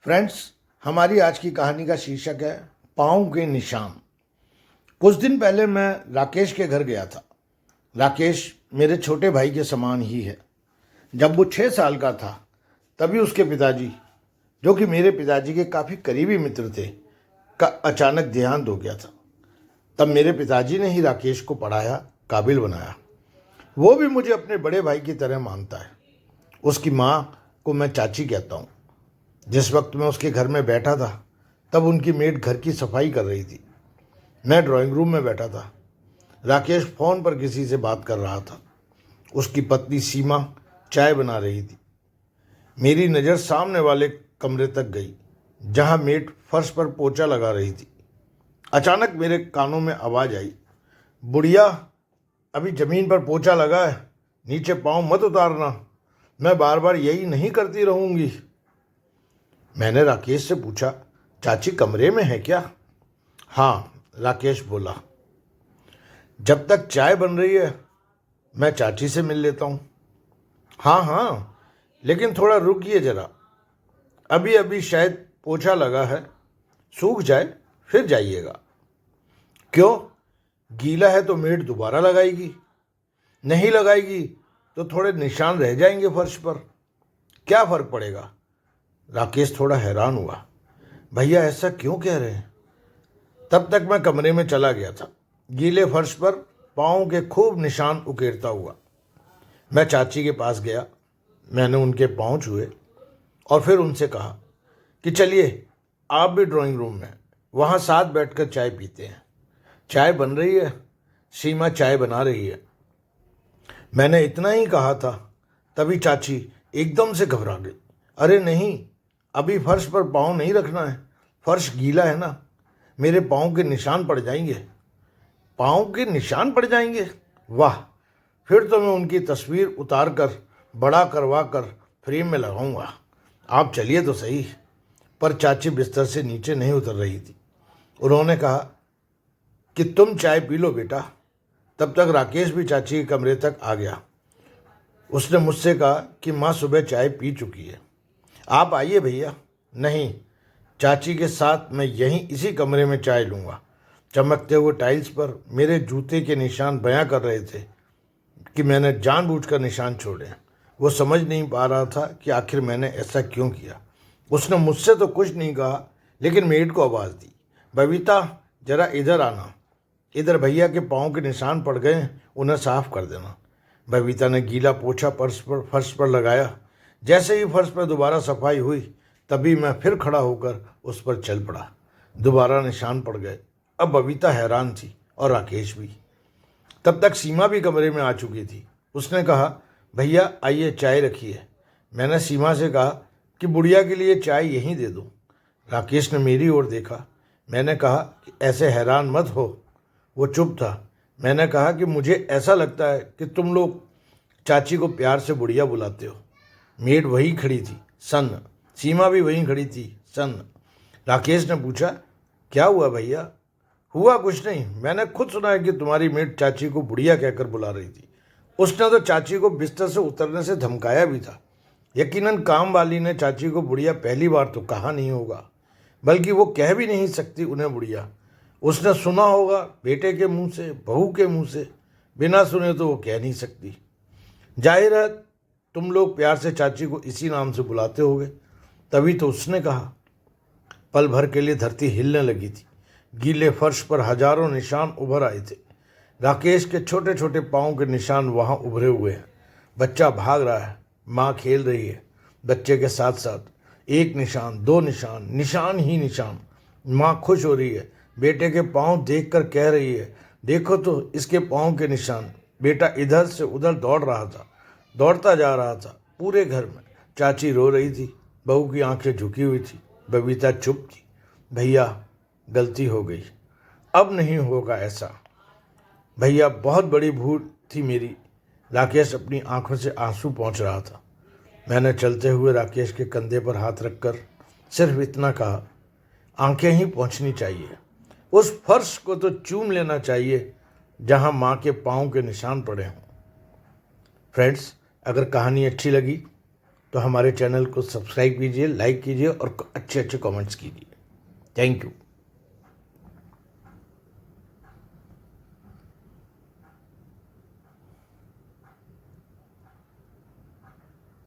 Friends, हमारी आज की कहानी का शीर्षक है पाँव के निशान। कुछ दिन पहले मैं राकेश के घर गया था। राकेश मेरे छोटे भाई के समान ही है। जब वो 6 साल का था तभी उसके पिताजी, जो कि मेरे पिताजी के काफ़ी करीबी मित्र थे, का अचानक देहांत हो गया था। तब मेरे पिताजी ने ही राकेश को पढ़ाया, काबिल बनाया। वो भी मुझे अपने बड़े भाई की तरह मानता है। उसकी माँ को मैं चाची कहता हूँ। जिस वक्त मैं उसके घर में बैठा था तब उनकी मेड घर की सफाई कर रही थी। मैं ड्राइंग रूम में बैठा था। राकेश फ़ोन पर किसी से बात कर रहा था। उसकी पत्नी सीमा चाय बना रही थी। मेरी नज़र सामने वाले कमरे तक गई जहां मेड फर्श पर पोछा लगा रही थी। अचानक मेरे कानों में आवाज़ आई, बुढ़िया, अभी ज़मीन पर पोछा लगा है, नीचे पाँव मत उतारना। मैं बार बार यही नहीं करती रहूँगी। मैंने राकेश से पूछा, चाची कमरे में है क्या? हाँ, राकेश बोला। जब तक चाय बन रही है मैं चाची से मिल लेता हूँ। हाँ हाँ, लेकिन थोड़ा रुकिए ज़रा, अभी अभी शायद पोछा लगा है, सूख जाए फिर जाइएगा। क्यों? गीला है तो मेड दोबारा लगाएगी। नहीं लगाएगी तो थोड़े निशान रह जाएंगे फर्श पर, क्या फ़र्क पड़ेगा? राकेश थोड़ा हैरान हुआ। भैया ऐसा क्यों कह रहे हैं? तब तक मैं कमरे में चला गया था, गीले फर्श पर पाँव के खूब निशान उकेरता हुआ। मैं चाची के पास गया। मैंने उनके पाँव छुए और फिर उनसे कहा कि चलिए आप भी ड्राइंग रूम में, वहाँ साथ बैठकर चाय पीते हैं। चाय बन रही है, सीमा चाय बना रही है। मैंने इतना ही कहा था तभी चाची एकदम से घबरा गई। अरे नहीं, अभी फर्श पर पाँव नहीं रखना है, फर्श गीला है ना, मेरे पाँव के निशान पड़ जाएंगे। पाँव के निशान पड़ जाएंगे? वाह, फिर तो मैं उनकी तस्वीर उतार कर बड़ा करवा कर फ्रेम में लगाऊंगा। आप चलिए तो सही। पर चाची बिस्तर से नीचे नहीं उतर रही थी। उन्होंने कहा कि तुम चाय पी लो बेटा। तब तक राकेश भी चाची के कमरे तक आ गया। उसने मुझसे कहा कि माँ सुबह चाय पी चुकी है, आप आइए भैया। नहीं, चाची के साथ मैं यहीं इसी कमरे में चाय लूँगा। चमकते हुए टाइल्स पर मेरे जूते के निशान बयां कर रहे थे कि मैंने जानबूझकर निशान छोड़े। वो समझ नहीं पा रहा था कि आखिर मैंने ऐसा क्यों किया। उसने मुझसे तो कुछ नहीं कहा, लेकिन मेड को आवाज़ दी, बबीता जरा इधर आना, इधर भैया के पाँव के निशान पड़ गए, उन्हें साफ कर देना। बबीता ने गीला पोछा फर्श पर लगाया। जैसे ही फर्श पर दोबारा सफाई हुई तभी मैं फिर खड़ा होकर उस पर चल पड़ा। दोबारा निशान पड़ गए। अब बबीता हैरान थी और राकेश भी। तब तक सीमा भी कमरे में आ चुकी थी। उसने कहा, भैया आइए चाय रखिए। मैंने सीमा से कहा कि बुढ़िया के लिए चाय यहीं दे दूँ। राकेश ने मेरी ओर देखा। मैंने कहा कि ऐसे हैरान मत हो। वो चुप था। मैंने कहा कि मुझे ऐसा लगता है कि तुम लोग चाची को प्यार से बुढ़िया बुलाते हो। मेड वहीं खड़ी थी, सन्न। सीमा भी वहीं खड़ी थी, सन्न। राकेश ने पूछा, क्या हुआ भैया? हुआ कुछ नहीं, मैंने खुद सुना है कि तुम्हारी मेड चाची को बुढ़िया कहकर बुला रही थी। उसने तो चाची को बिस्तर से उतरने से धमकाया भी था। यकीनन काम वाली ने चाची को बुढ़िया पहली बार तो कहा नहीं होगा, बल्कि वो कह भी नहीं सकती उन्हें बुढ़िया। उसने सुना होगा बेटे के मुंह से, बहू के मुंह से, बिना सुने तो वो कह नहीं सकती। जाहिर है तुम लोग प्यार से चाची को इसी नाम से बुलाते होगे, तभी तो उसने कहा। पल भर के लिए धरती हिलने लगी थी। गीले फर्श पर हजारों निशान उभर आए थे। राकेश के छोटे छोटे पाँव के निशान वहाँ उभरे हुए हैं। बच्चा भाग रहा है, माँ खेल रही है बच्चे के साथ साथ। एक निशान, दो निशान, निशान ही निशान। माँ खुश हो रही है, बेटे के पाँव देखकर कह रही है, देखो तो इसके पाँव के निशान। बेटा इधर से उधर दौड़ रहा था, दौड़ता जा रहा था पूरे घर में। चाची रो रही थी, बहू की आंखें झुकी हुई थी, बबीता चुप थी। भैया गलती हो गई, अब नहीं होगा ऐसा। भैया बहुत बड़ी भूल थी मेरी। राकेश अपनी आंखों से आंसू पोंछ रहा था। मैंने चलते हुए राकेश के कंधे पर हाथ रखकर सिर्फ इतना कहा, आंखें ही पोंछनी चाहिए, उस फर्श को तो चूम लेना चाहिए जहां माँ के पाँव के निशान पड़े हों। फ्रेंड्स, अगर कहानी अच्छी लगी तो हमारे चैनल को सब्सक्राइब कीजिए, लाइक कीजिए और अच्छे अच्छे कमेंट्स कीजिए। Thank you.